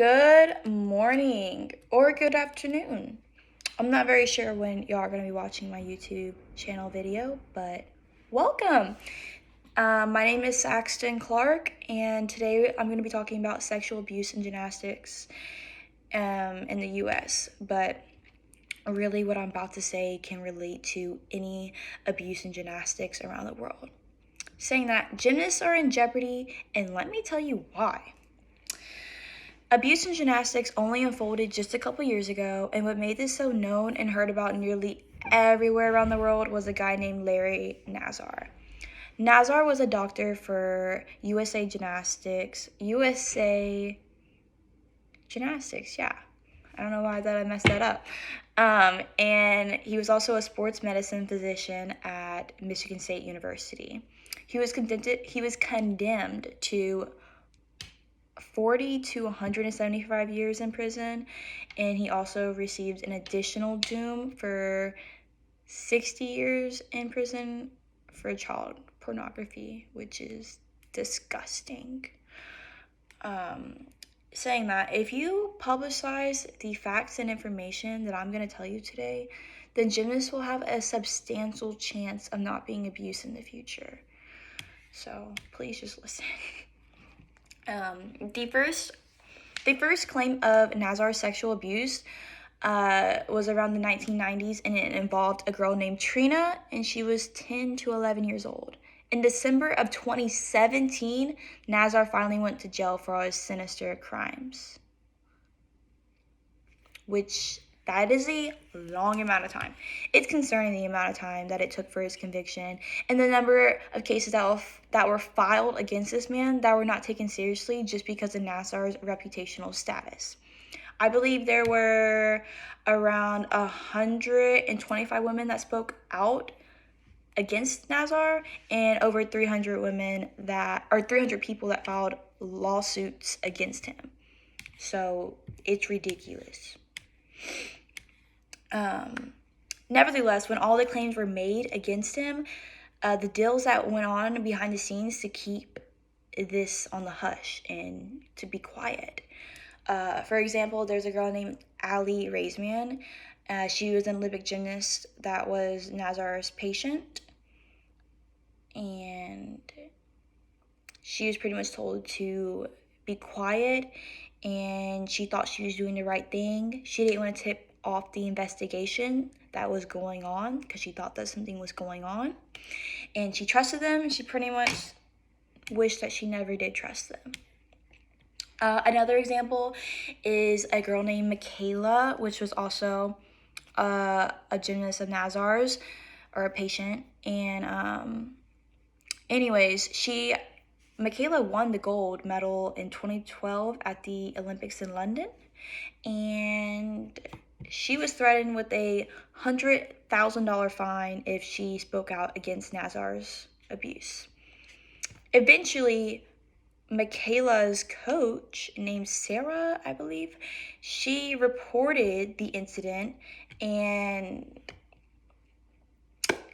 Good morning or good afternoon. I'm not very sure when y'all are going to be watching my YouTube channel video, but welcome. My name is Saxton Clark, and today I'm going to be talking about sexual abuse in gymnastics in the U.S., but really what I'm about to say can relate to any abuse in gymnastics around the world. Saying that, gymnasts are in jeopardy, and let me tell you why. Abuse in gymnastics only unfolded just a couple years ago, and what made this so known and heard about nearly everywhere around the world was a guy named Larry Nassar. Nassar was a doctor for U.S.A. Gymnastics. U.S.A. Gymnastics, yeah. I don't know why I thought I messed that up. And he was also a sports medicine physician at Michigan State University. He was condemned to 40 to 175 years in prison, and he also received an additional doom for 60 years in prison for child pornography, which is disgusting. Saying that, if you publicize the facts and information that I'm going to tell you today, then gymnasts will have a substantial chance of not being abused in the future. So please just listen. The first claim of Nassar's sexual abuse was around the 1990s, and it involved a girl named Trina, and she was 10 to 11 years old. In December of 2017, Nassar finally went to jail for all his sinister crimes, which that is a long amount of time. It's concerning the amount of time that it took for his conviction and the number of cases that were filed against this man that were not taken seriously just because of Nassar's reputational status. I believe there were around 125 women that spoke out against Nassar, and over 300 people that filed lawsuits against him. So it's ridiculous. Nevertheless, when all the claims were made against him, the deals that went on behind the scenes to keep this on the hush and to be quiet. For example, there's a girl named Ali Raisman. She was an Olympic gymnast that was Nassar's patient, and she was pretty much told to be quiet, and she thought she was doing the right thing. She didn't want to tip off the investigation that was going on because she thought that something was going on, and she trusted them, and she pretty much wished that she never did trust them. Another example is a girl named Michaela, which was also a gymnast of Nassar's, or a patient, and anyways, Michaela won the gold medal in 2012 at the Olympics in London, and she was threatened with a $100,000 fine if she spoke out against Nassar's abuse. Eventually, Michaela's coach, named Sarah, I believe, she reported the incident, and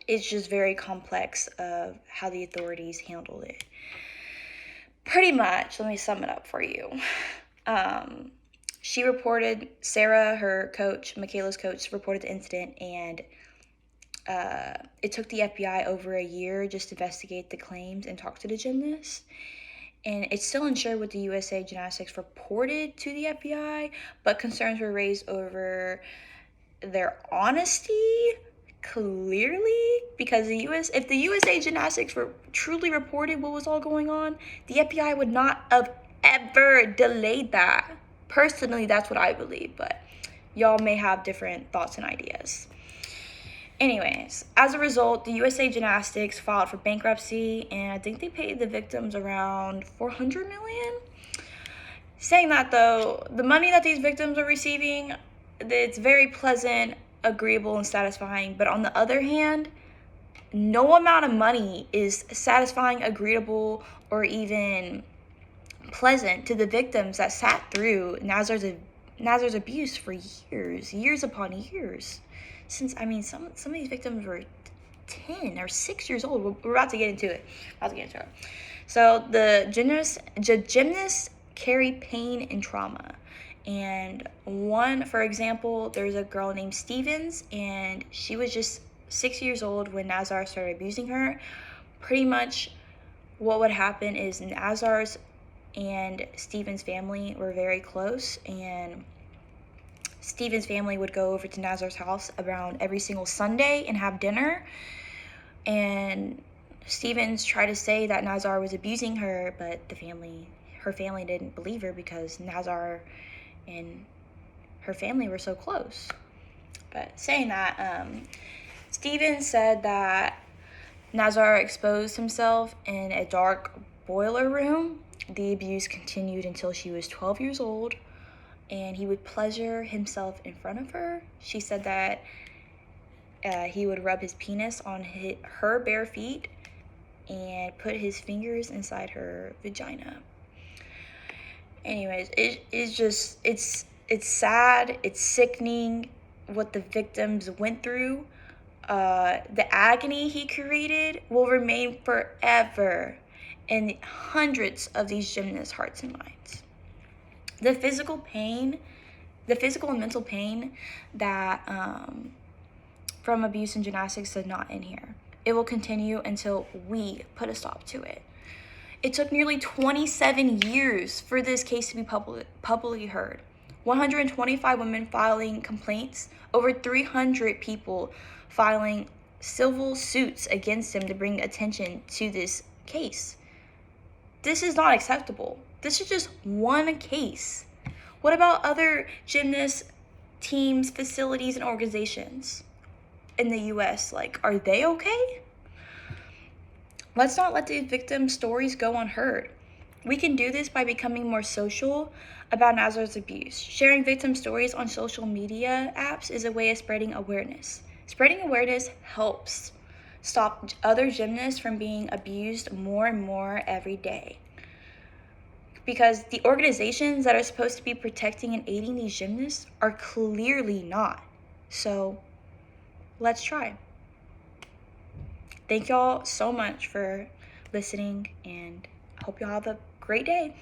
it's just very complex of how the authorities handled it. Pretty much, let me sum it up for you. She reported, Sarah, her coach, Michaela's coach, reported the incident, and it took the FBI over a year just to investigate the claims and talk to the gymnast. And it's still unsure what the U.S.A. Gymnastics reported to the FBI, but concerns were raised over their honesty, clearly, because if the U.S.A. Gymnastics truly reported what was all going on, the FBI would not have ever delayed that. Personally, that's what I believe, but y'all may have different thoughts and ideas. Anyways, as a result, the U.S.A. Gymnastics filed for bankruptcy, and I think they paid the victims around $400 million. Saying that, though, the money that these victims are receiving, it's very pleasant, agreeable, and satisfying. But on the other hand, no amount of money is satisfying, agreeable, or even pleasant to the victims that sat through Nassar's abuse for years upon years. Since, some of these victims were 10 or 6 years old. We're about to get into it. So the gymnasts carry pain and trauma. And for example, there's a girl named Stevens, and she was just 6 years old when Nazar started abusing her. Pretty much what would happen is Nazar's and Stevens' family were very close, and Stevens' family would go over to Nazar's house around every single Sunday and have dinner. And Stevens tried to say that Nazar was abusing her, but her family didn't believe her because Nazar and her family were so close. But saying that, Stevens said that Nazar exposed himself in a dark boiler room. The abuse continued until she was 12 years old, and he would pleasure himself in front of her. She said that he would rub his penis on her bare feet and put his fingers inside her vagina. Anyways, it's sad, it's sickening what the victims went through. The agony he created will remain forever in hundreds of these gymnasts' hearts and minds. The physical and mental pain that from abuse in gymnastics does not end here. It will continue until we put a stop to it. It took nearly 27 years for this case to be publicly heard. 125 women filing complaints, over 300 people filing civil suits against him to bring attention to this case. This is not acceptable. This is just one case. What about other gymnast teams, facilities, and organizations in the U.S.? Like, are they okay? Let's not let these victims' stories go unheard. We can do this by becoming more social about Nazar's abuse. Sharing victim stories on social media apps is a way of spreading awareness. Spreading awareness helps stop other gymnasts from being abused more and more every day. Because the organizations that are supposed to be protecting and aiding these gymnasts are clearly not. So let's try. Thank y'all so much for listening, and I hope y'all have a great day.